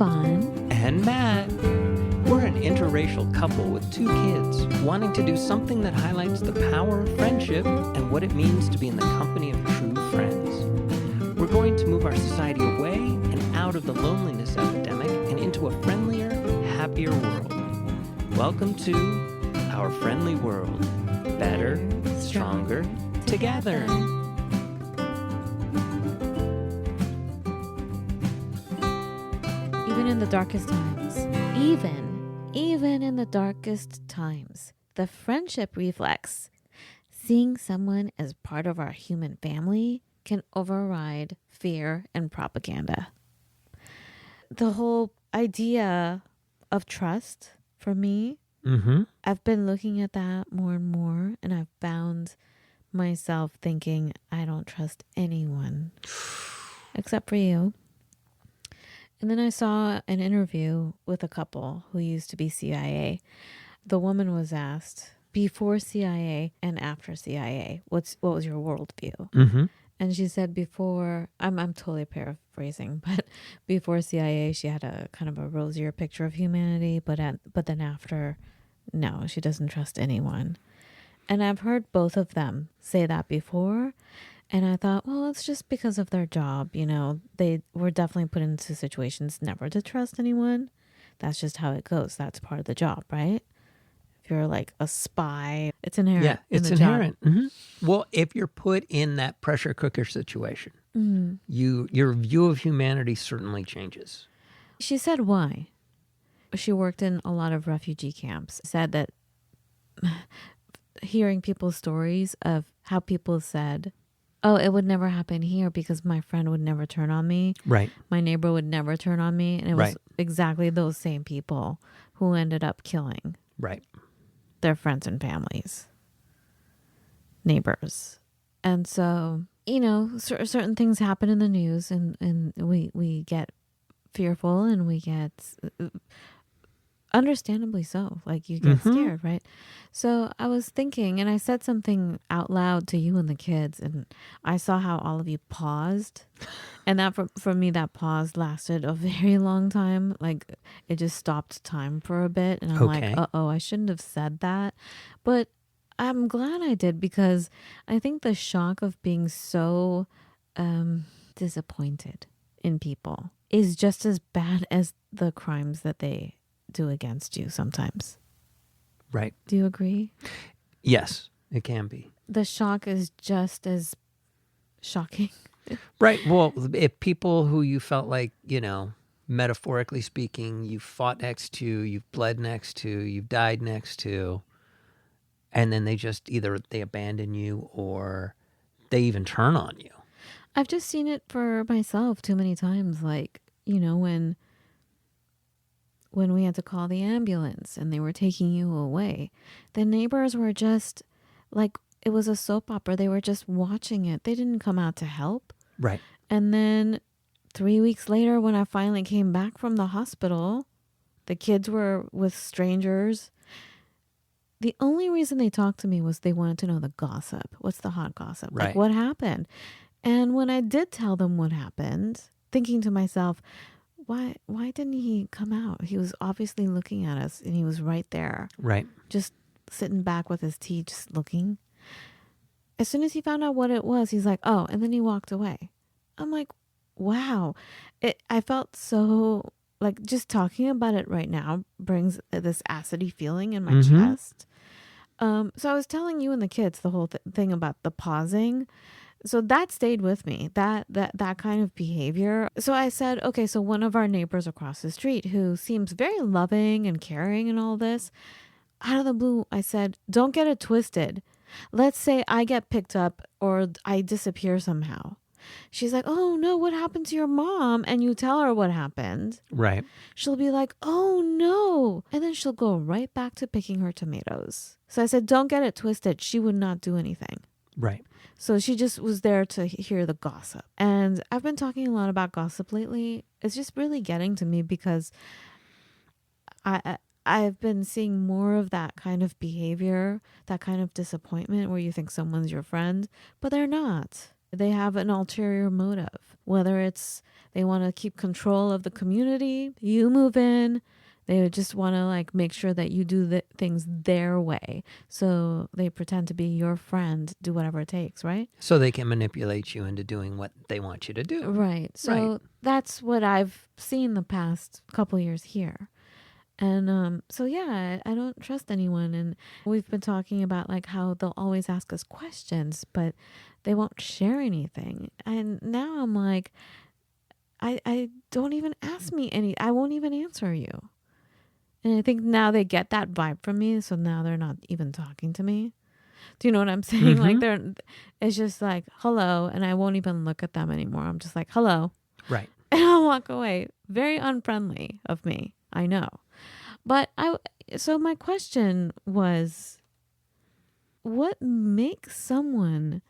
Fawn and Matt. We're an interracial couple with 2 kids wanting to do something that highlights the power of friendship and what it means to be in the company of true friends. We're going to move our society away and out of the loneliness epidemic and into a friendlier, happier world. Welcome to our friendly world. Better, stronger, together. Even in the darkest times, even in the darkest times, the friendship reflex, seeing someone as part of our human family, can override fear and propaganda. The whole idea of trust, for me, I've been looking at that more and more, and I've found myself thinking, I don't trust anyone except for you. And then I saw an interview with a couple who used to be CIA. The woman was asked, before CIA and after CIA, what was your worldview? And she said before, I'm totally paraphrasing, but before CIA, she had a kind of a rosier picture of humanity, but then after, no, she doesn't trust anyone. And I've heard both of them say that before. And I thought, well, it's just because of their job. You know, they were definitely put into situations never to trust anyone. That's just how it goes. That's part of the job, right? If you're like a spy, it's inherent. Yeah, it's inherent. Well, if you're put in that pressure cooker situation, your view of humanity certainly changes. She said why. She worked in a lot of refugee camps. Said that hearing people's stories of how people said, oh, it would never happen here because my friend would never turn on me. Right. My neighbor would never turn on me. And it was exactly those same people who ended up killing their friends and families, neighbors. And so, you know, certain things happen in the news and we get fearful and we get... understandably so. Like you get scared, right? So I was thinking, and I said something out loud to you and the kids, and I saw how all of you paused. And that for me, that pause lasted a very long time. Like it just stopped time for a bit. And I'm like, I shouldn't have said that. But I'm glad I did, because I think the shock of being so disappointed in people is just as bad as the crimes that they do against you sometimes. Right. Do you agree? Yes, it can be. The shock is just as shocking. Right. Well, if people who you felt like, you know, metaphorically speaking, you fought next to, you've bled next to, you've died next to, and then they just either they abandon you or they even turn on you. I've just seen it for myself too many times. Like, you know, when we had to call the ambulance and they were taking you away, the neighbors were just like, it was a soap opera. They were just watching it. They didn't come out to help. Right. And then 3 weeks later, when I finally came back from the hospital, the kids were with strangers. The only reason they talked to me was they wanted to know the gossip. What's the hot gossip? Right. Like, what happened? And when I did tell them what happened, thinking to myself, why didn't he come out? He was obviously looking at us and he was right there. Right. Just sitting back with his tea, just looking. As soon as he found out what it was, he's like, oh, and then he walked away. I'm like, wow. I felt so, like, just talking about it right now brings this acidy feeling in my chest. So I was telling you and the kids the whole thing about the pausing. So that stayed with me, that kind of behavior. So I said, okay, so one of our neighbors across the street who seems very loving and caring and all this, out of the blue, I said, don't get it twisted. Let's say I get picked up or I disappear somehow. She's like, oh no, what happened to your mom? And you tell her what happened. Right. She'll be like, oh no. And then she'll go right back to picking her tomatoes. So I said, don't get it twisted. She would not do anything. Right. So she just was there to hear the gossip. And I've been talking a lot about gossip lately. It's just really getting to me because I've been seeing more of that kind of behavior, that kind of disappointment where you think someone's your friend, but they're not. They have an ulterior motive. whether it's they want to keep control of the community, you move in, they just want to like make sure that you do the things their way. So they pretend to be your friend, do whatever it takes, right? So they can manipulate you into doing what they want you to do. Right. So Right. that's what I've seen the past couple years here. And so yeah, I don't trust anyone. And we've been talking about like how they'll always ask us questions, but they won't share anything. And now I'm like, I don't even ask me any. I won't even answer you. And I think now they get that vibe from me, so now they're not even talking to me. Do you know what I'm saying? Like it's just like hello, and I won't even look at them anymore. I'm just like hello, Right. and I'll walk away. Very unfriendly of me, I know. But so my question was, what makes someone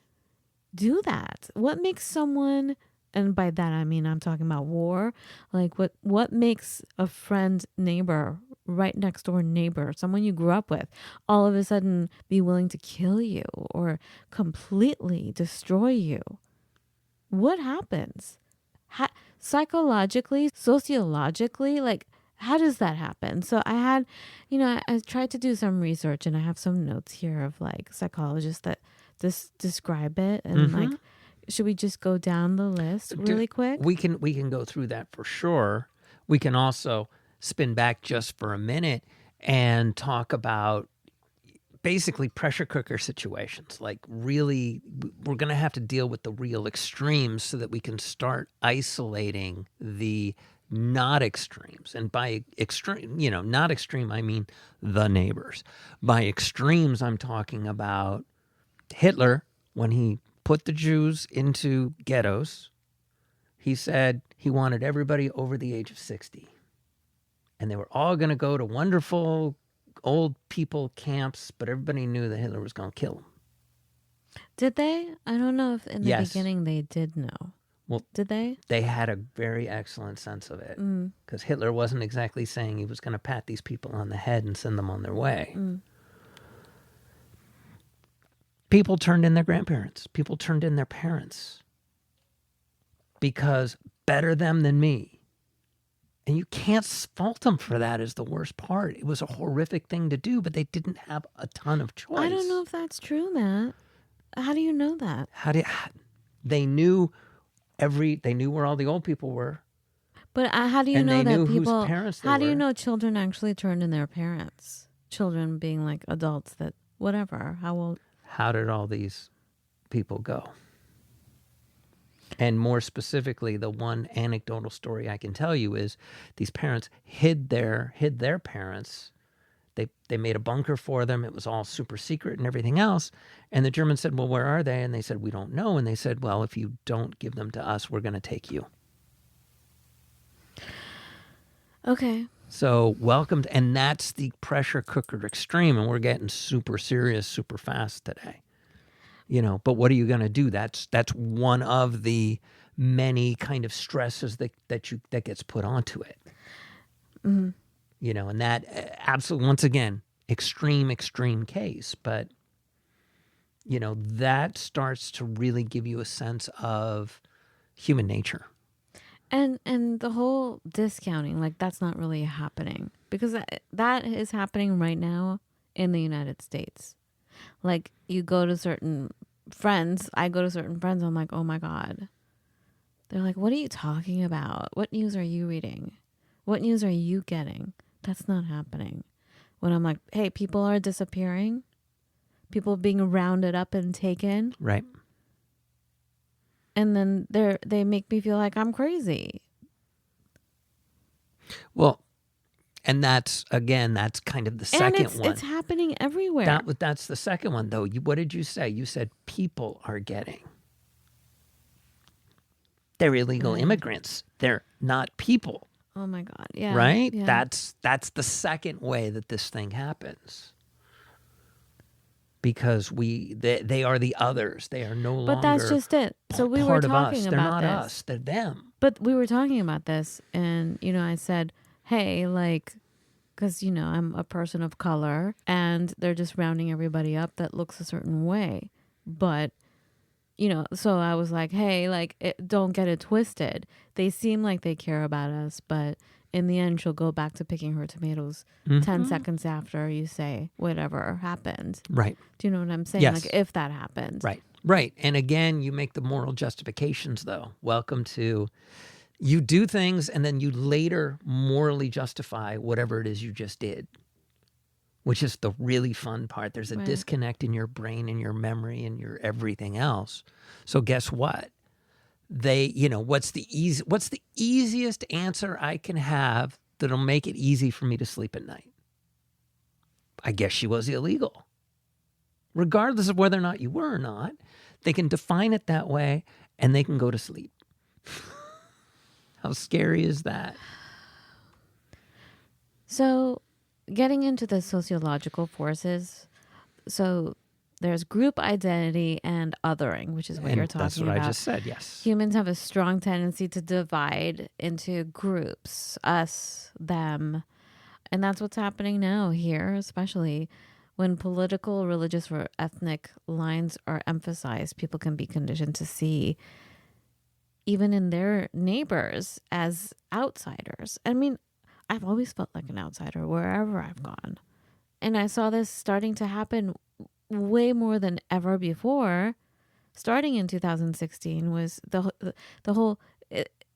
do that? What makes someone, and by that I mean I'm talking about war, like what makes a friend, neighbor, right next door neighbor, someone you grew up with, all of a sudden be willing to kill you or completely destroy you? What happens? Psychologically, sociologically, like how does that happen? So I had, I tried to do some research, and I have some notes here of like psychologists that describe it, and like, should we just go down the list really quick? We can go through that for sure. We can also spin back just for a minute and talk about basically pressure cooker situations. Like really, we're going to have to deal with the real extremes so that we can start isolating the not extremes. And by extreme, not extreme, I mean the neighbors. By extremes, I'm talking about Hitler, when he put the Jews into ghettos, he said he wanted everybody over the age of 60. And they were all going to go to wonderful old people camps, but everybody knew that Hitler was going to kill them. Did they? I don't know if in the Yes. beginning they did know. Well, did they? They had a very excellent sense of it, because Hitler wasn't exactly saying he was going to pat these people on the head and send them on their way. People turned in their grandparents. People turned in their parents because better them than me. And you can't fault them for that is the worst part. It was a horrific thing to do, but they didn't have a ton of choice. I don't know if that's true, Matt. How do you know that? They knew where all the old people were. But how do you and know they that knew people? Whose parents they how do you were. know children actually turned in their parents? Children being like adults that whatever. How old? How did all these people go? And more specifically, the one anecdotal story I can tell you is these parents hid their parents. They made a bunker for them. It was all super secret and everything else. And the Germans said, well, where are they? And they said, we don't know. And they said, well, if you don't give them to us, we're going to take you. Okay. So welcome. And that's the pressure cooker extreme. And we're getting super serious, super fast today. But what are you going to do? That's one of the many kind of stresses that gets put onto it. And that absolutely, once again, extreme case. But, that starts to really give you a sense of human nature. And the whole discounting, like that's not really happening because that is happening right now in the United States. Like you go to certain friends, I go to certain friends, I'm like, oh my God. They're like, what are you talking about? What news are you reading? What news are you getting? That's not happening. When I'm like, hey, people are disappearing. People being rounded up and taken. Right. And then they make me feel like I'm crazy. Well, and that's kind of the second one. It's happening everywhere. That's the second one, though. What did you say? You said people are getting. They're illegal immigrants. They're not people. Oh my God! Yeah. Right. Yeah. That's the second way that this thing happens. Because they are the others. They are no longer. But that's just it. So we were talking about They're not this. us. They're them. But we were talking about this, and I said, hey, like, because I'm a person of color, and they're just rounding everybody up that looks a certain way. But So I was like, hey, like, don't get it twisted. They seem like they care about us, but in the end, she'll go back to picking her tomatoes 10 seconds after you say whatever happened. Right. Do you know what I'm saying? Yes. Like, if that happened. Right. Right. And again, you make the moral justifications, though. Welcome to, you do things and then you later morally justify whatever it is you just did, which is the really fun part. There's a Right. disconnect in your brain and your memory and your everything else. So guess what? What's the easiest answer I can have that'll make it easy for me to sleep at night? I guess she was illegal. Regardless of whether or not you were or not, they can define it that way and they can go to sleep. How scary is that? So, getting into the sociological forces, so there's group identity and othering, which is what you're talking That's what about. I just said, yes. Humans have a strong tendency to divide into groups, us, them. And that's what's happening now here, especially when political, religious, or ethnic lines are emphasized. People can be conditioned to see even in their neighbors as outsiders. I mean, I've always felt like an outsider wherever I've gone. And I saw this starting to happen way more than ever before. Starting in 2016 was the whole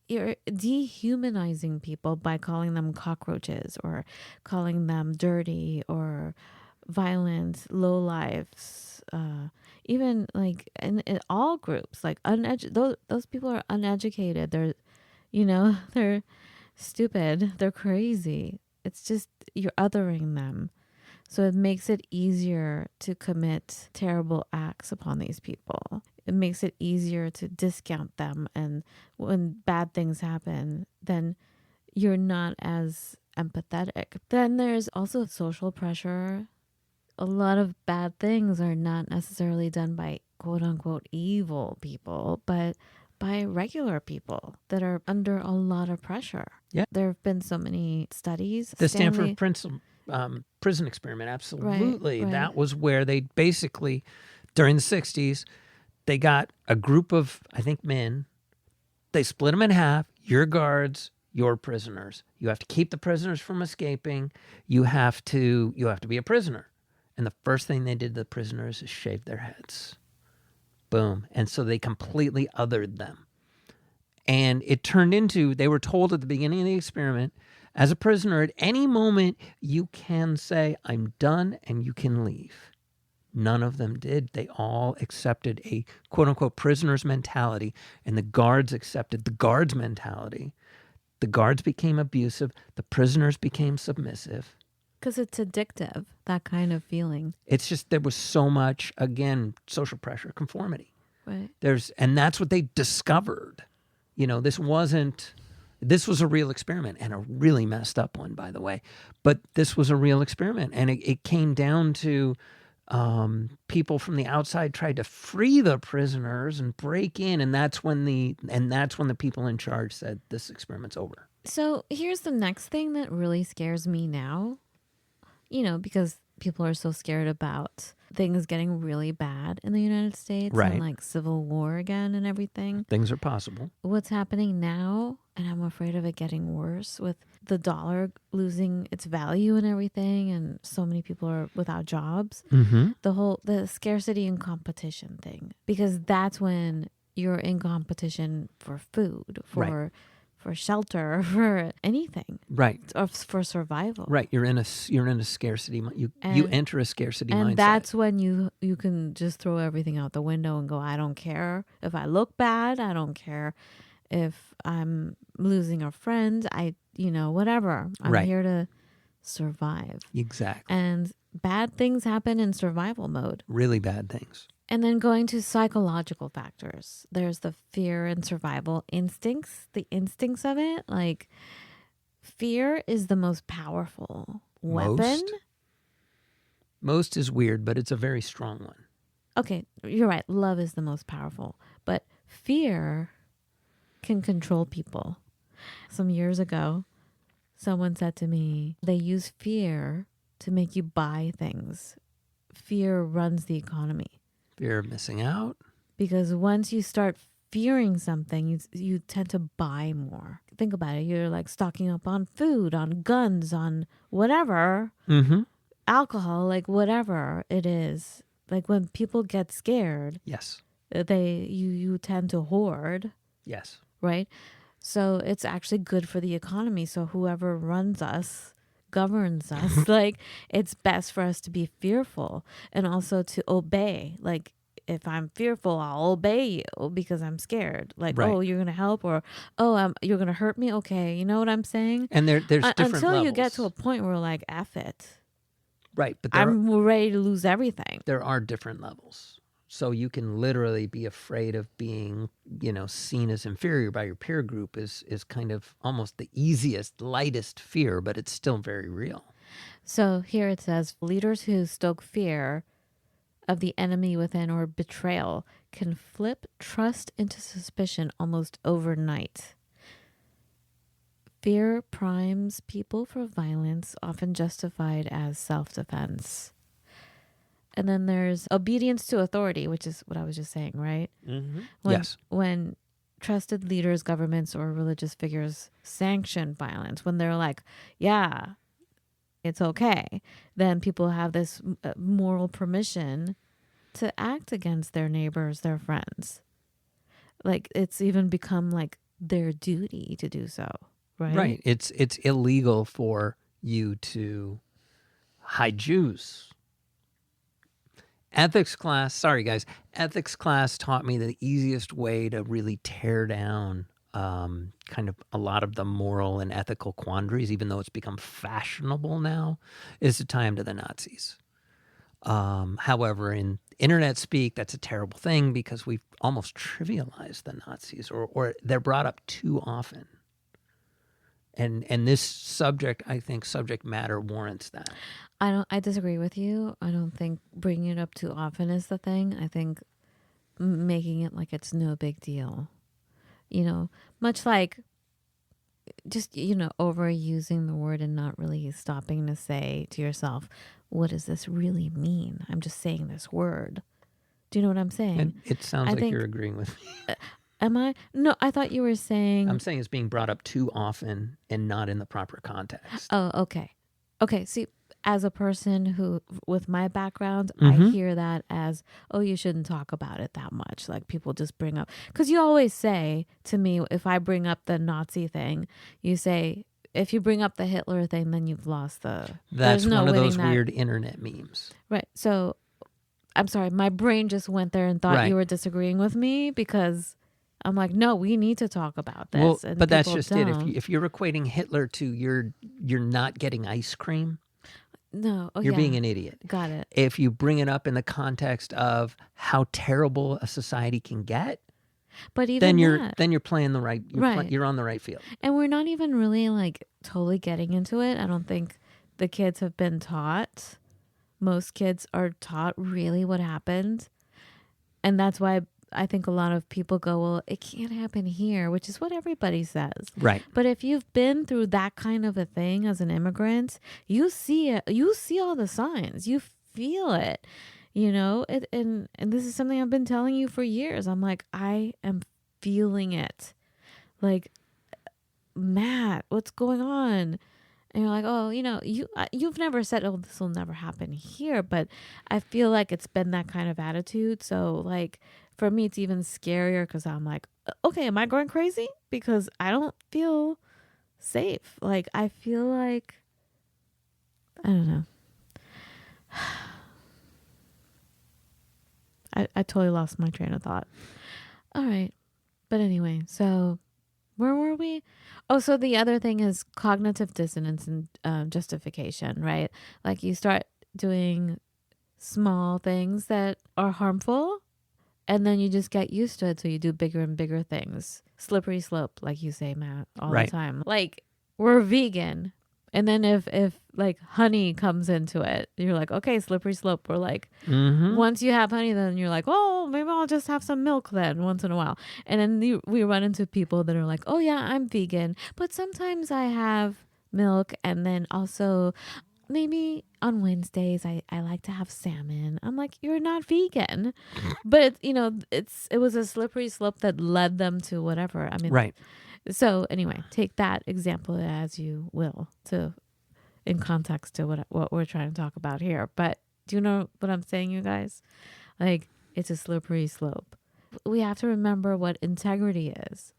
you're dehumanizing people by calling them cockroaches or calling them dirty or violent, low lives. Even like in all groups, like those people are uneducated. They're stupid. They're crazy. It's just you're othering them. So it makes it easier to commit terrible acts upon these people. It makes it easier to discount them. And when bad things happen, then you're not as empathetic. Then there's also social pressure. A lot of bad things are not necessarily done by quote unquote evil people, but by regular people that are under a lot of pressure. Yeah. There have been so many studies. The Stanford prison experiment, absolutely. Right. That was where they basically, during the 60s, they got a group of, I think, men. They split them in half. Your guards, your prisoners. You have to keep the prisoners from escaping. You have to be a prisoner. And the first thing they did to the prisoners is shave their heads. Boom. And so they completely othered them. And it turned into, they were told at the beginning of the experiment, as a prisoner, at any moment, you can say, I'm done, and you can leave. None of them did. They all accepted a quote-unquote prisoner's mentality, and the guards accepted the guards' mentality. The guards became abusive. The prisoners became submissive. Because it's addictive, that kind of feeling. It's just there was so much, again, social pressure, conformity. Right. And that's what they discovered. This was a real experiment, and a really messed up one, by the way. But this was a real experiment, and it came down to people from the outside tried to free the prisoners and break in, and that's when the people in charge said this experiment's over. So here's the next thing that really scares me now. Because people are so scared about things getting really bad in the United States, right, and like civil war again and everything. Things are possible. What's happening now, and I'm afraid of it getting worse with the dollar losing its value and everything, and so many people are without jobs. Mm-hmm. The scarcity and competition thing, because that's when you're in competition for food, for shelter, for anything, right, or for survival, right. You're in a scarcity. You enter a scarcity mindset, and that's when you can just throw everything out the window and go, I don't care if I look bad. I don't care if I'm losing a friend. Whatever. I'm here to survive. Exactly. And bad things happen in survival mode. Really bad things. And then going to psychological factors. There's the fear and survival instincts, the instincts of it. Like, fear is the most powerful weapon. Most is weird, but it's a very strong one. Okay, you're right. Love is the most powerful. But fear can control people. Some years ago, someone said to me, they use fear to make you buy things. Fear runs the economy. Fear of missing out. because once you start fearing something, you tend to buy more. Think about it. You're like stocking up on food, on guns, on whatever, alcohol, like whatever it is. Like when people get scared, Yes. you tend to hoard, Yes. right? So it's actually good for the economy. So whoever runs us, governs us, like it's best for us to be fearful and also to obey. Like if I'm fearful, I'll obey you because I'm scared. Like, Right. oh, you're going to help, or, oh, you're going to hurt me. Okay. You know what I'm saying? And there's different until levels. you get to a point where like, F it. Right. But I'm ready to lose everything. there are different levels. So you can literally be afraid of being, seen as inferior by your peer group is kind of almost the easiest, lightest fear, but it's still very real. So here it says, leaders who stoke fear of the enemy within or betrayal can flip trust into suspicion almost overnight. Fear primes people for violence, often justified as self-defense. And then there's obedience to authority, which is what I was just saying, right? Yes. When trusted leaders, governments, or religious figures sanction violence, when they're like, yeah, it's okay, then people have this moral permission to act against their neighbors, their friends. Like it's even become like their duty to do so, right? Right. It's illegal for you to hide Jews. Ethics class taught me the easiest way to really tear down kind of a lot of the moral and ethical quandaries, even though it's become fashionable now, is to tie them to the Nazis. However, in internet speak, that's a terrible thing because we've almost trivialized the Nazis, or they're brought up too often. And this subject, I think subject matter warrants that. I disagree with you. I don't think bringing it up too often is the thing. I think making it like it's no big deal. Much like just, overusing the word and not really stopping to say to yourself, what does this really mean? I'm just saying this word. Do you know what I'm saying? And it sounds like you're agreeing with me. Am I? No, I thought you were saying... I'm saying it's being brought up too often and not in the proper context. Oh, okay. Okay, see, as a person who, with my background, I hear that as, oh, you shouldn't talk about it that much. Like people just bring up... Because you always say to me, if I bring up the Nazi thing, you say, if you bring up the Hitler thing, then you've lost the... That's one of those weird internet memes. Right, so... I'm sorry, my brain just went there and thought you were disagreeing with me because... I'm like, no, we need to talk about this. Well, and but that's just don't. it. If you're equating Hitler to you're not getting ice cream, no, you're being an idiot. Got it. If you bring it up in the context of how terrible a society can get, but even then you're playing the right. You're on the right field. And we're not even really like totally getting into it. I don't think the kids have been taught. Most kids are taught really what happened, and that's why I think a lot of people go, well, it can't happen here, which is what everybody says. Right. But if you've been through that kind of a thing as an immigrant, you see it. You see all the signs. You feel it, and this is something I've been telling you for years. I'm like, I am feeling it. Like, Matt, what's going on? And you're like, oh, you've never said, oh, this will never happen here. But I feel like it's been that kind of attitude. So, like, for me, it's even scarier because I'm like, okay, am I going crazy? Because I don't feel safe. Like, I feel like, I don't know. I totally lost my train of thought. All right. But anyway, so where were we? Oh, so the other thing is cognitive dissonance and justification, right? Like you start doing small things that are harmful and then you just get used to it. So you do bigger and bigger things. Slippery slope, like you say, Matt, all the time. Like we're vegan. And then if like honey comes into it, you're like, okay, slippery slope. We're like, once you have honey, then you're like, oh, maybe I'll just have some milk then once in a while. And then we run into people that are like, oh yeah, I'm vegan, but sometimes I have milk. And then also maybe on Wednesdays I like to have salmon. I'm like, you're not vegan. But it was a slippery slope that led them to whatever. I mean, Right. so anyway, take that example as you will to in context to what we're trying to talk about here. But do you know what I'm saying, you guys? Like, it's a slippery slope. We have to remember what integrity is,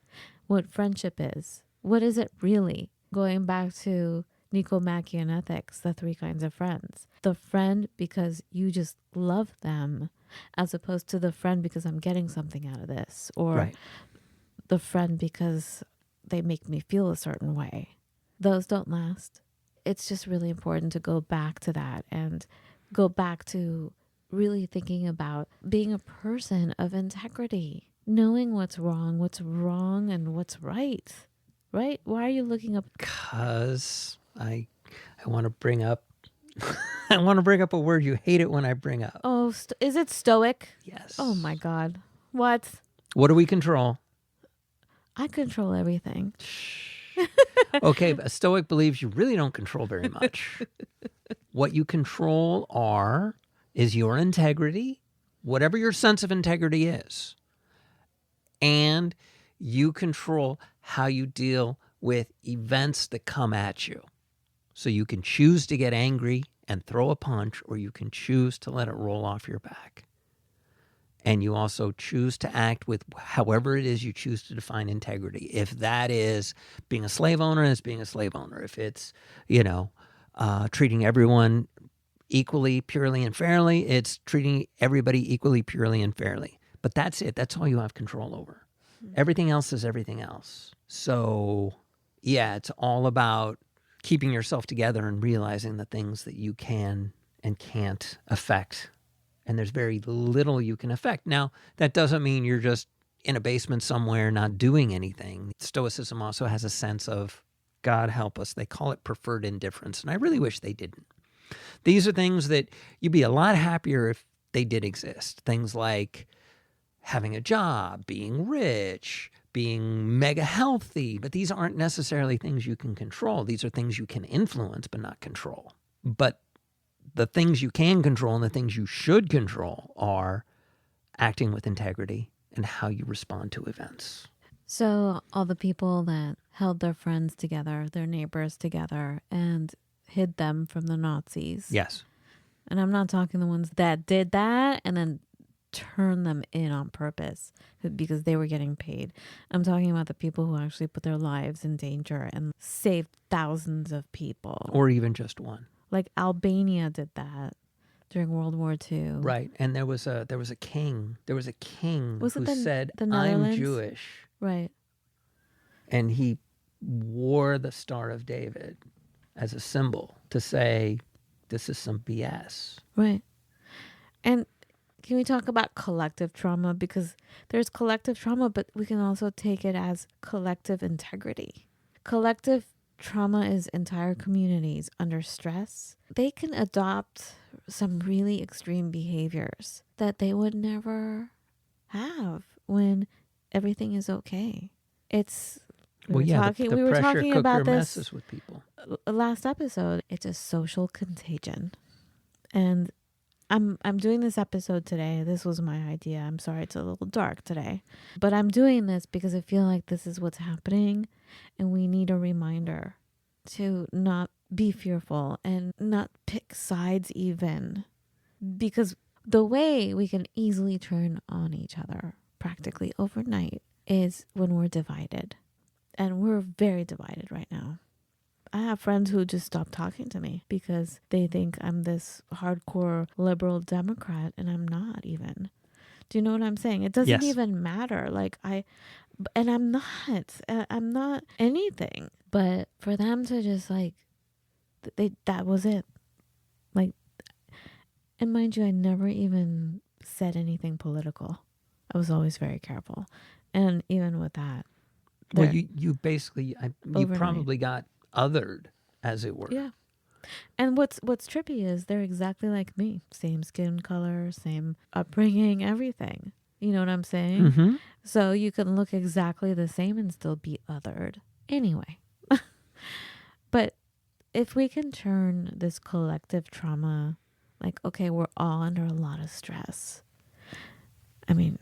what friendship is. What is it really? Going back to Nicomachean ethics, the 3 kinds of friends. The friend because you just love them, as opposed to the friend because I'm getting something out of this, or Right. the friend because they make me feel a certain way. Those don't last. It's just really important to go back to that and go back to really thinking about being a person of integrity, knowing what's wrong and what's right. Right? Why are you looking up? Because I want to bring up I want to bring up a word you hate it when I bring up. Oh, is it stoic? Yes. Oh my God. What? What do we control? I control everything. Okay, but a Stoic believes you really don't control very much. What you control is your integrity, whatever your sense of integrity is. And you control how you deal with events that come at you. So you can choose to get angry and throw a punch, or you can choose to let it roll off your back. And you also choose to act with however it is you choose to define integrity. If that is being a slave owner, it's being a slave owner. If it's, treating everyone equally, purely, and fairly, it's treating everybody equally, purely, and fairly. But that's it. That's all you have control over. Everything else is everything else. So, yeah, it's all about keeping yourself together and realizing the things that you can and can't affect. And there's very little you can affect. Now, that doesn't mean you're just in a basement somewhere not doing anything. Stoicism also has a sense of, God help us, they call it preferred indifference. And I really wish they didn't. These are things that you'd be a lot happier if they did exist. Things like having a job, being rich, being mega healthy. But these aren't necessarily things you can control. These are things you can influence but not control. But the things you can control and the things you should control are acting with integrity and how you respond to events. So all the people that held their friends together, their neighbors together, and hid them from the Nazis. Yes. And I'm not talking the ones that did that and then turned them in on purpose because they were getting paid. I'm talking about the people who actually put their lives in danger and saved thousands of people. Or even just one. Like Albania did that during World War II. Right. And there was a king. There was a king who said, I'm Jewish. Right. And he wore the Star of David as a symbol to say, this is some BS. Right. And can we talk about collective trauma? Because there's collective trauma, but we can also take it as collective integrity. Collective trauma is entire communities under stress. They can adopt some really extreme behaviors that they would never have when everything is okay. We were talking about this messes with people. Last episode. It's a social contagion. And I'm doing this episode today. This was my idea. I'm sorry it's a little dark today. But I'm doing this because I feel like this is what's happening. And we need a reminder to not be fearful and not pick sides even. Because the way we can easily turn on each other practically overnight is when we're divided. And we're very divided right now. I have friends who just stop talking to me because they think I'm this hardcore liberal Democrat and I'm not even. Do you know what I'm saying? It doesn't even matter. And I'm not anything. But for them to just that was it. And mind you, I never even said anything political. I was always very careful. And even with that. Well, you basically, you probably got othered, as it were. Yeah. And what's trippy is they're exactly like me. Same skin color, same upbringing, everything. You know what I'm saying? Mm-hmm. So you can look exactly the same and still be othered. Anyway. But if we can turn this collective trauma, like, okay, we're all under a lot of stress. I mean,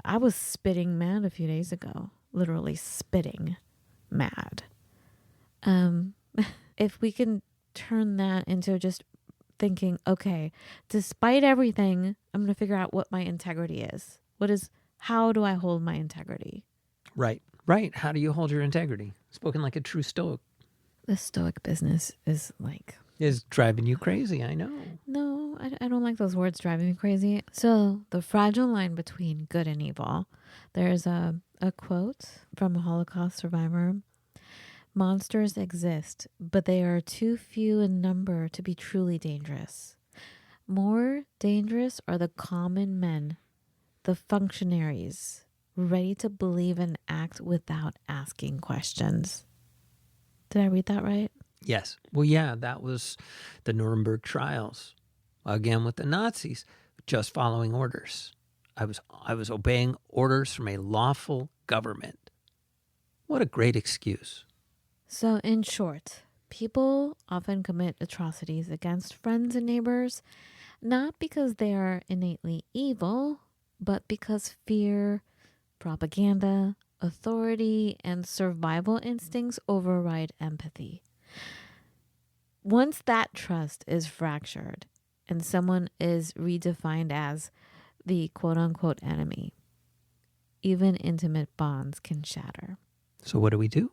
I was spitting mad a few days ago, literally spitting mad. If we can turn that into just thinking, okay, despite everything, I'm going to figure out what my integrity is. How do I hold my integrity? Right. Right. How do you hold your integrity? Spoken like a true Stoic. The Stoic business is like... Is driving you crazy, I know. No, I don't like those words driving me crazy. So the fragile line between good and evil. There's a quote from a Holocaust survivor. Monsters exist, but they are too few in number to be truly dangerous. More dangerous are the common men, the functionaries, ready to believe and act without asking questions. Did I read that right? Yes. Well, yeah, that was the Nuremberg trials. Again with the Nazis, just following orders. I was obeying orders from a lawful government. What a great excuse. So, in short, people often commit atrocities against friends and neighbors, not because they are innately evil, but because fear, propaganda, authority, and survival instincts override empathy. Once that trust is fractured and someone is redefined as the quote unquote enemy, even intimate bonds can shatter. So what do we do?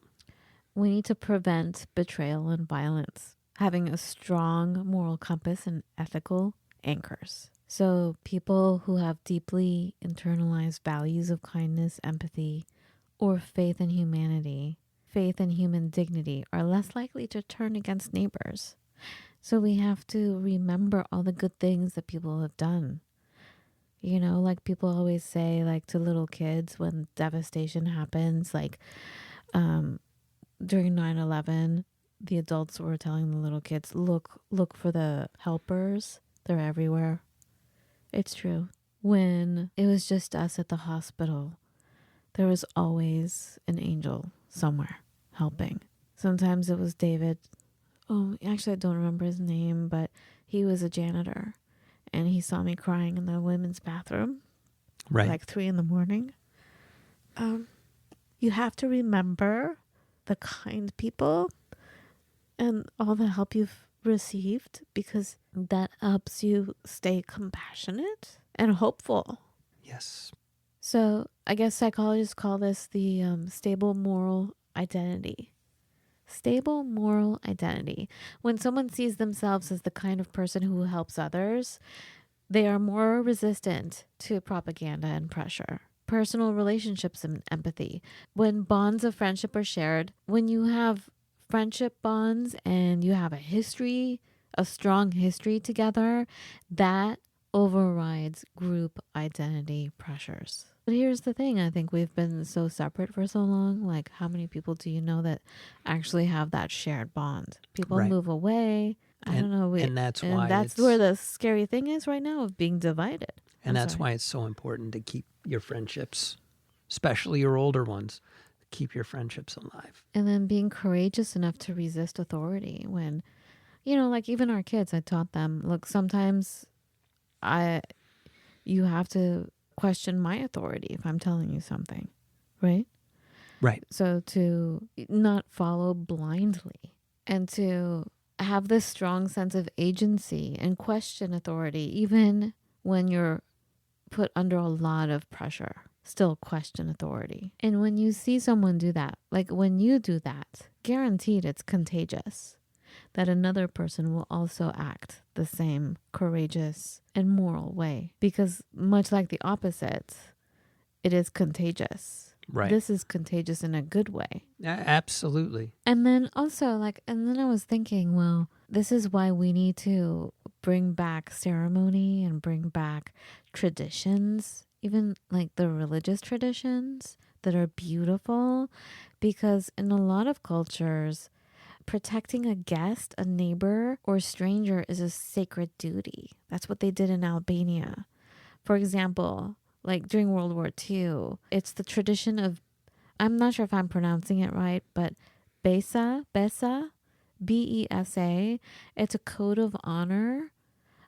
We need to prevent betrayal and violence, having a strong moral compass and ethical anchors. So people who have deeply internalized values of kindness, empathy, or faith in humanity, faith in human dignity, are less likely to turn against neighbors. So we have to remember all the good things that people have done. You know, like people always say, like to little kids when devastation happens, like during 9/11, the adults were telling the little kids, look for the helpers. They're everywhere. It's true. When it was just us at the hospital, there was always an angel somewhere helping. Sometimes it was David. Oh, actually, I don't remember his name, but he was a janitor. And he saw me crying in the women's bathroom. Right. Like 3 a.m. You have to remember the kind people and all the help you've received, because that helps you stay compassionate and hopeful. Yes. So I guess psychologists call this the stable moral identity. Stable moral identity. When someone sees themselves as the kind of person who helps others, they are more resistant to propaganda and pressure. Personal relationships and empathy. When bonds of friendship are shared, when you have friendship bonds and you have a strong history together, that overrides group identity pressures. But here's the thing, I think we've been so separate for so long. Like, how many people do you know that actually have that shared bond? People Right. move away. I don't know. And that's why that's where the scary thing is right now, of being divided. And that's why it's so important to keep your friendships, especially your older ones, keep your friendships alive. And then being courageous enough to resist authority when, like even our kids, I taught them, look, sometimes you have to question my authority if I'm telling you something, right? Right. So to not follow blindly and to have this strong sense of agency and question authority, even when you're put under a lot of pressure, still question authority. And when you see someone do that, like when you do that, guaranteed it's contagious, that another person will also act the same courageous and moral way. Because much like the opposite, it is contagious. Right. This is contagious in a good way. Absolutely. And then also, and then I was thinking, well, this is why we need to bring back ceremony and bring back traditions, even like the religious traditions that are beautiful, because in a lot of cultures, protecting a guest, a neighbor, or stranger is a sacred duty. That's what they did in Albania. For example, like during World War II, it's the tradition of, I'm not sure if I'm pronouncing it right, but Besa, BESA. It's a code of honor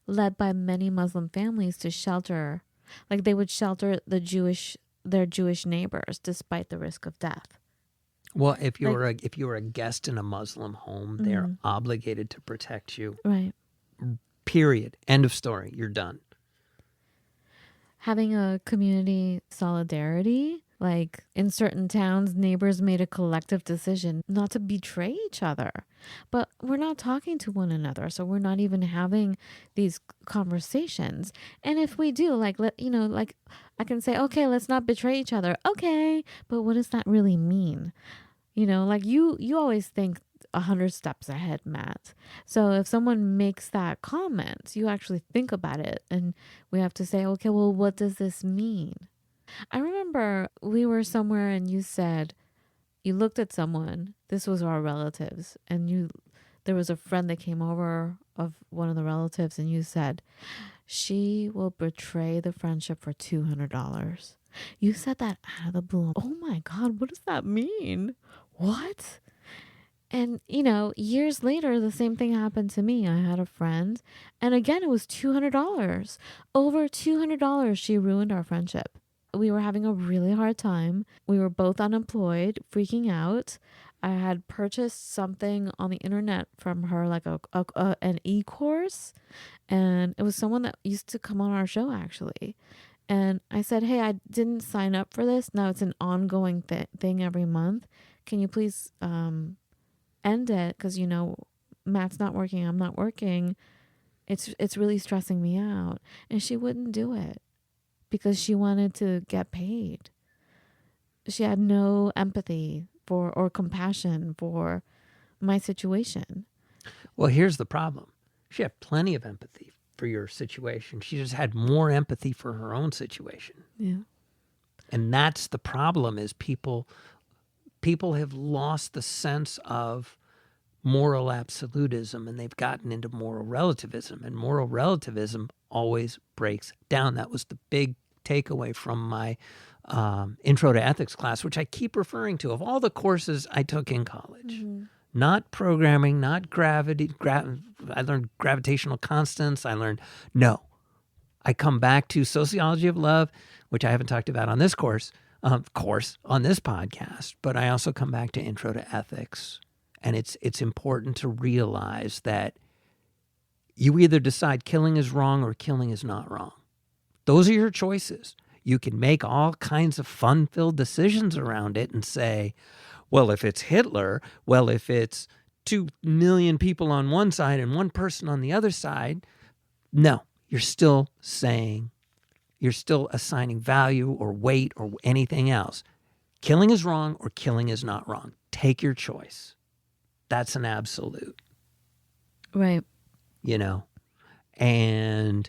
led by many Muslim families to shelter, like they would shelter their Jewish neighbors despite the risk of death. Well, Like, if you're a guest in a Muslim home, they're mhm, obligated to protect you. right. Period. End of story. You're done. Having a community solidarity, like in certain towns, neighbors made a collective decision not to betray each other. But we're not talking to one another, so we're not even having these conversations. And if we do, like, like I can say, okay, let's not betray each other. Okay, but what does that really mean? Like you always think 100 steps ahead, Matt. So if someone makes that comment, you actually think about it, and we have to say, okay, well, what does this mean? I remember we were somewhere and you said you looked at someone, this was our relatives, and there was a friend that came over of one of the relatives, and you said, she will betray the friendship for $200. You said that out of the blue. Oh my God, what does that mean? What? And, years later, the same thing happened to me. I had a friend, and again, it was $200. Over $200, she ruined our friendship. We were having a really hard time. We were both unemployed, freaking out. I had purchased something on the internet from her, like an e-course, and it was someone that used to come on our show, actually. And I said, hey, I didn't sign up for this. Now it's an ongoing thing every month. Can you please end it? Because, Matt's not working. I'm not working. It's really stressing me out. And she wouldn't do it because she wanted to get paid. She had no empathy or compassion for my situation. Well, here's the problem. She had plenty of empathy for your situation. She just had more empathy for her own situation. Yeah. And that's the problem, is people have lost the sense of moral absolutism, and they've gotten into moral relativism, and moral relativism always breaks down. That was the big takeaway from my intro to ethics class, which I keep referring to. Of all the courses I took in college, not programming, not gravity, I learned gravitational constants. I come back to sociology of love, which I haven't talked about on this course, on this podcast, but I also come back to intro to ethics. And it's important to realize that you either decide killing is wrong or killing is not wrong. Those are your choices. You can make all kinds of fun-filled decisions around it and say, well, if it's Hitler, well, if it's 2 million people on one side and one person on the other side, no, you're still assigning value or weight or anything else. Killing is wrong or killing is not wrong. Take your choice. That's an absolute. Right. And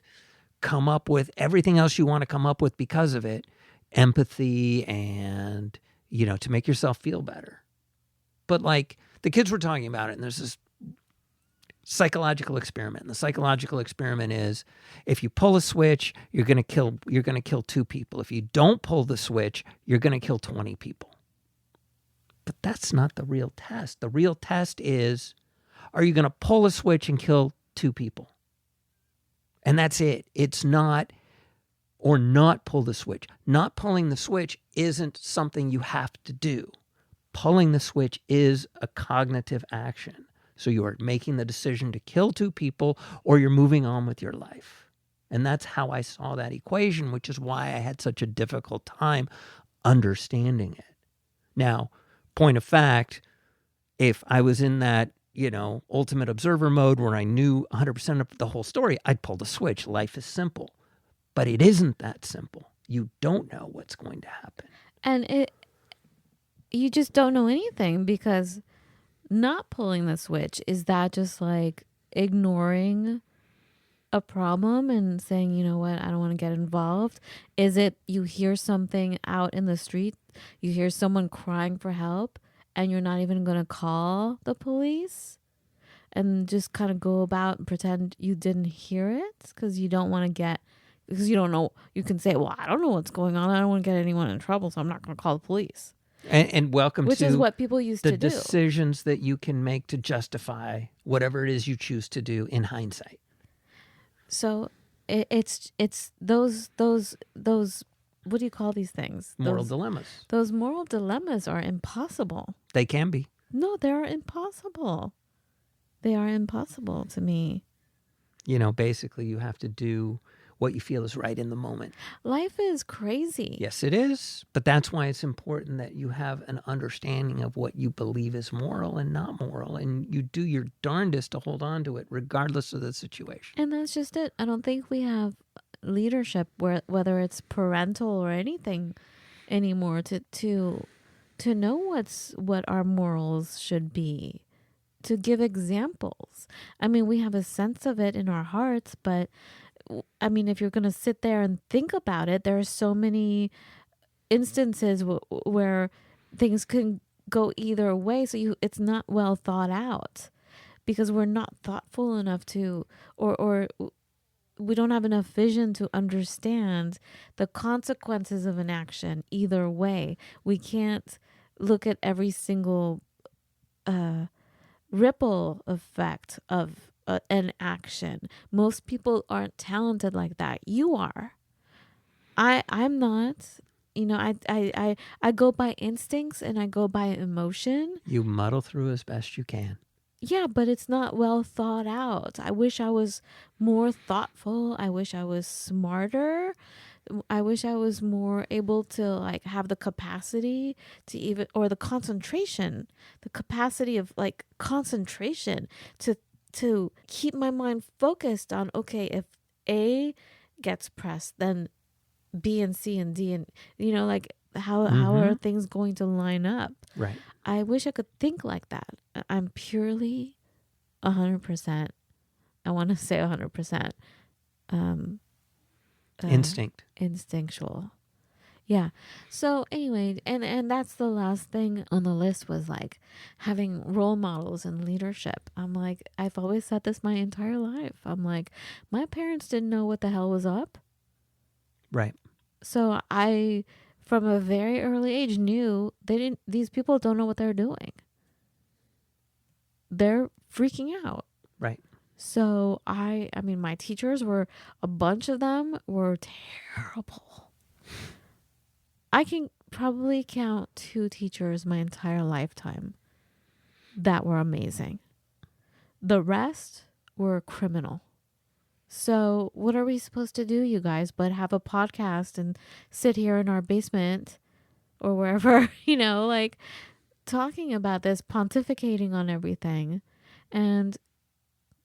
come up with everything else you want to come up with because of it. Empathy and, to make yourself feel better. But like the kids were talking about it, and there's this psychological experiment. And the psychological experiment is, if you pull a switch, you're going to kill 2 people. If you don't pull the switch, you're going to kill 20 people. But that's not the real test. The real test is, are you going to pull a switch and kill 2 people? And that's it. It's not, or not pull the switch. Not pulling the switch isn't something you have to do. Pulling the switch is a cognitive action. So you are making the decision to kill 2 people, or you're moving on with your life. And that's how I saw that equation, which is why I had such a difficult time understanding it. Now, point of fact, if I was in that, ultimate observer mode where I knew 100% of the whole story, I'd pull the switch. Life is simple. But it isn't that simple. You don't know what's going to happen. And you just don't know anything, because not pulling the switch, is that just like ignoring a problem and saying, you know what, I don't want to get involved? Is it you hear something out in the street, you hear someone crying for help, and you're not even going to call the police and just kind of go about and pretend you didn't hear it because you don't want to because you don't know? You can say, well, I don't know what's going on. I don't want to get anyone in trouble, so I'm not going to call the police. And welcome which to is what people used the to do. decisions that you can make to justify whatever it is you choose to do in hindsight. So it's those what do you call these things? Moral dilemmas. Those moral dilemmas are impossible. They can be. No, they're impossible. They are impossible to me. Basically you have to do what you feel is right in the moment. Life is crazy. Yes, it is. But that's why it's important that you have an understanding of what you believe is moral and not moral. And you do your darndest to hold on to it regardless of the situation. And that's just it. I don't think we have leadership, whether it's parental or anything anymore, to know what our morals should be, to give examples. I mean, we have a sense of it in our hearts, but I mean, if you're going to sit there and think about it, there are so many instances where things can go either way. So it's not well thought out because we're not thoughtful enough to, or we don't have enough vision to understand the consequences of an action either way. We can't look at every single ripple effect of an action. Most people aren't talented like that. You are. I'm not. I go by instincts and I go by emotion. You muddle through as best you can. Yeah, but it's not well thought out. I wish I was more thoughtful. I wish I was smarter. I wish I was more able to have the capacity to even, or the capacity of concentration to keep my mind focused on, okay, if A gets pressed, then B and C and D, and how are things going to line up? Right. I wish I could think like that. I'm purely 100%. I want to say 100%. Instinct. Instinctual. Yeah. So anyway, and that's the last thing on the list was having role models and leadership. I'm like, I've always said this my entire life. I'm like, my parents didn't know what the hell was up. Right. So I, from a very early age, knew these people don't know what they're doing. They're freaking out. Right. So I mean, my teachers a bunch of them were terrible. I can probably count 2 teachers my entire lifetime that were amazing. The rest were criminal. So what are we supposed to do, you guys, but have a podcast and sit here in our basement or wherever, talking about this, pontificating on everything. And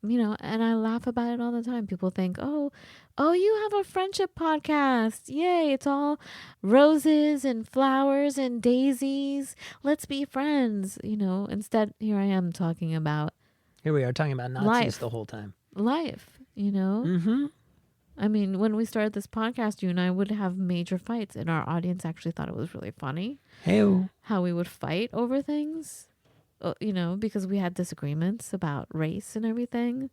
and I laugh about it all the time. People think, oh, you have a friendship podcast. Yay, it's all roses and flowers and daisies. Let's be friends. Instead, here I am talking about Here we are talking about Nazis the whole time. Life, Mm-hmm. I mean, when we started this podcast, you and I would have major fights, and our audience actually thought it was really funny. Hey-o. How we would fight over things. Because we had disagreements about race and everything,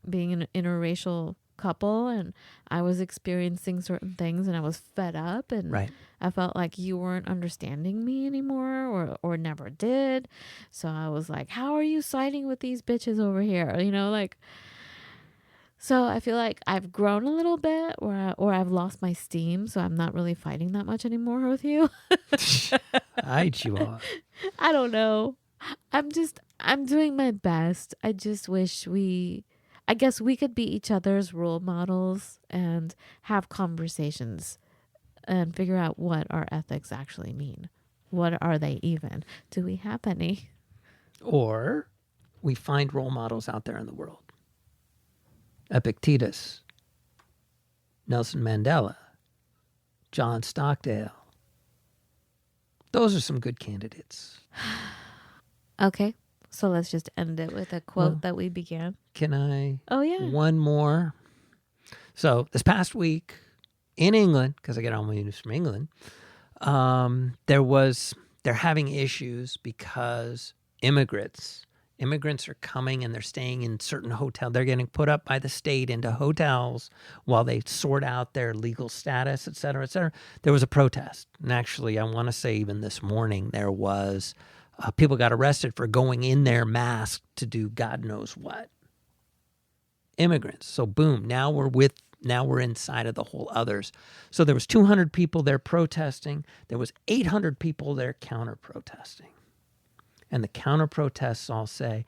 being an interracial couple, and I was experiencing certain things and I was fed up, and right. I felt like you weren't understanding me anymore or never did. So I was like, how are you siding with these bitches over here? So I feel like I've grown a little bit or I've lost my steam, so I'm not really fighting that much anymore with you. I chew off. I don't know. I'm doing my best. I just wish I guess we could be each other's role models and have conversations and figure out what our ethics actually mean. What are they even? Do we have any? Or we find role models out there in the world. Epictetus, Nelson Mandela, John Stockdale. Those are some good candidates. Okay, so let's just end it with a quote that we began. Can I? Oh, yeah. One more. So this past week in England, because I get all my news from England, they're having issues because immigrants Immigrants are coming and they're staying in certain hotels. They're getting put up by the state into hotels while they sort out their legal status, et cetera, et cetera. There was a protest. And actually, I want to say even this morning, there was people got arrested for going in there masked to do God knows what. Immigrants. So boom, now we're inside of the whole others. So there was 200 people there protesting. There was 800 people there counter-protesting. And the counter-protests all say,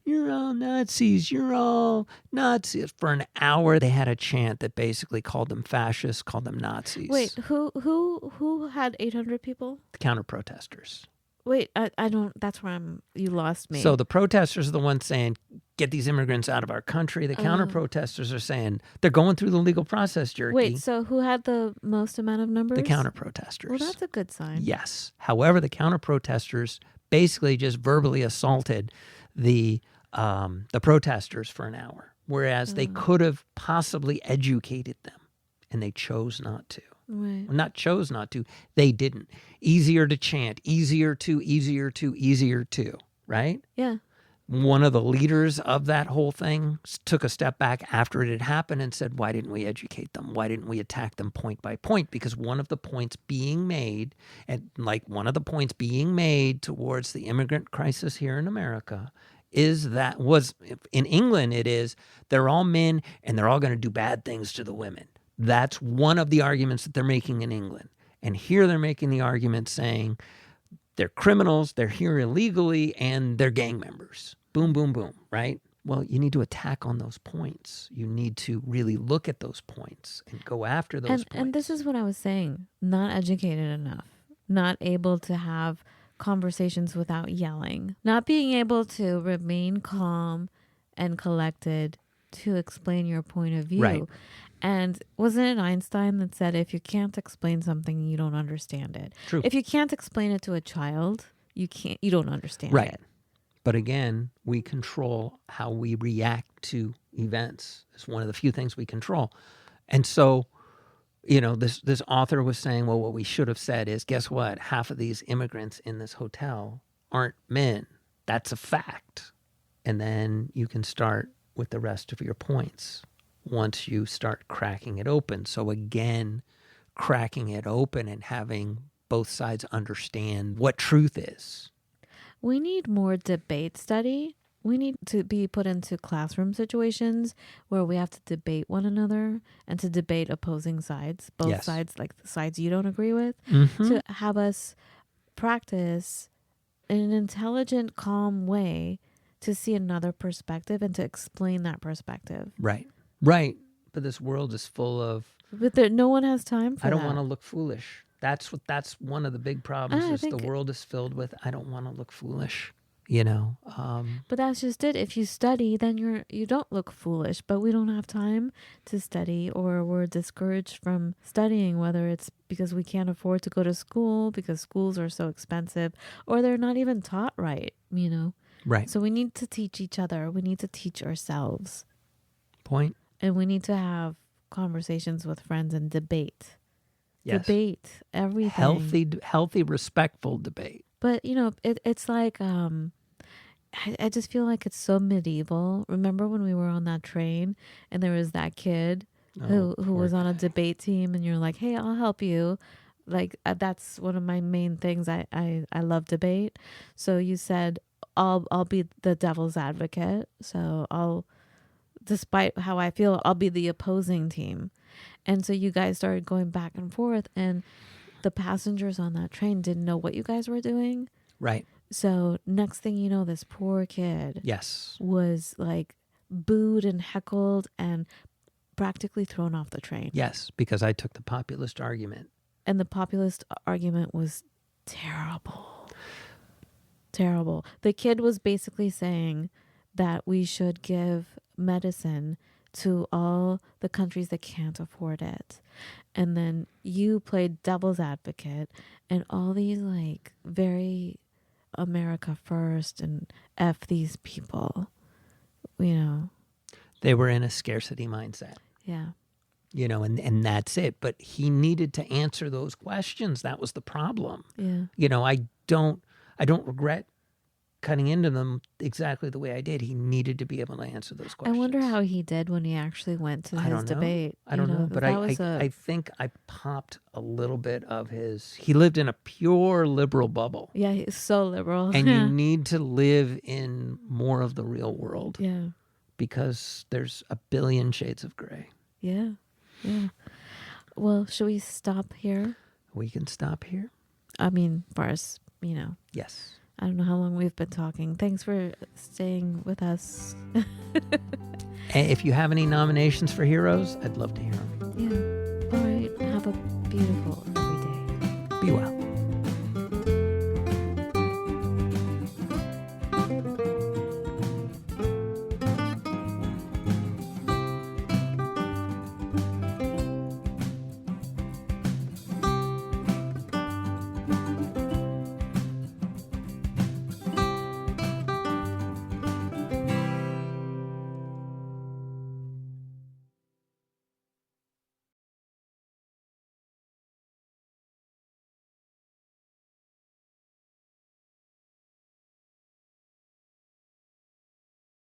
you're all Nazis, you're all Nazis. For an hour, they had a chant that basically called them fascists, called them Nazis. Wait, who had 800 people? The counter-protesters. Wait, I don't, that's where you lost me. So the protesters are the ones saying, get these immigrants out of our country. The counter-protesters are saying, they're going through the legal process, jerky. Wait, so who had the most amount of numbers? The counter-protesters. Well, that's a good sign. Yes. However, the counter-protesters basically just verbally assaulted the protesters for an hour, whereas they could have possibly educated them, and they chose not to. Right. Well, not chose not to. They didn't. Easier to chant. Easier to, right? Yeah. One of the leaders of that whole thing took a step back after it had happened and said, why didn't we educate them? Why didn't we attack them point by point? Because one of the points being made, towards the immigrant crisis here in America in England, it is, they're all men and they're all going to do bad things to the women. That's one of the arguments that they're making in England. And here they're making the argument saying, they're criminals, they're here illegally, and they're gang members. Boom, boom, boom, right? Well, you need to attack on those points. You need to really look at those points and go after those points. And this is what I was saying. Not educated enough. Not able to have conversations without yelling. Not being able to remain calm and collected to explain your point of view. Right. And wasn't it Einstein that said, if you can't explain something, you don't understand it? True. If you can't explain it to a child, you don't understand Right. it. But again, we control how we react to events. It's one of the few things we control. And so, this author was saying, well, what we should have said is, guess what? Half of these immigrants in this hotel aren't men. That's a fact. And then you can start with the rest of your points once you start cracking it open. So again, cracking it open and having both sides understand what truth is. We need more debate study. We need to be put into classroom situations where we have to debate one another and to debate opposing sides, both Yes. sides, like the sides you don't agree with, Mm-hmm. to have us practice in an intelligent, calm way to see another perspective and to explain that perspective. Right. Right. But this world is full of, But no one has time for I don't that. want to look foolish. That's one of the big problems I is the think- world is filled with, I don't want to look foolish, But that's just it. If you study, then you don't look foolish. But we don't have time to study, or we're discouraged from studying, whether it's because we can't afford to go to school because schools are so expensive, or they're not even taught right, Right. So we need to teach each other. We need to teach ourselves. Point. And we need to have conversations with friends and debate. Yes. Debate everything. Healthy, respectful debate. But, it's like, I just feel like it's so medieval. Remember when we were on that train and there was that kid who poor was on a guy. debate team, and you're like, hey, I'll help you. Like, that's one of my main things. I love debate. So you said, I'll be the devil's advocate. So despite how I feel, I'll be the opposing team. And so you guys started going back and forth, and the passengers on that train didn't know what you guys were doing. Right. So next thing you know, this poor kid Yes. was like booed and heckled and practically thrown off the train. Yes, because I took the populist argument. And the populist argument was terrible. Terrible. The kid was basically saying that we should give medicine to all the countries that can't afford it. And then you played devil's advocate, and all these like very America first and F these people, They were in a scarcity mindset. Yeah. And that's it. But he needed to answer those questions. That was the problem. Yeah. I don't regret cutting into them exactly the way I did. He needed to be able to answer those I questions. wonder how he did when he actually went to I his don't know. debate. I don't know, but that was I think I popped a little bit of his. He lived in a pure liberal bubble. Yeah, he's so liberal. And you need to live in more of the real world. Yeah. Because there's a billion shades of gray. Yeah. Yeah. Well, should we stop here? We can stop here. I mean, far as, Yes. I don't know how long we've been talking. Thanks for staying with us. And if you have any nominations for heroes, I'd love to hear them. Yeah. All right. Have a beautiful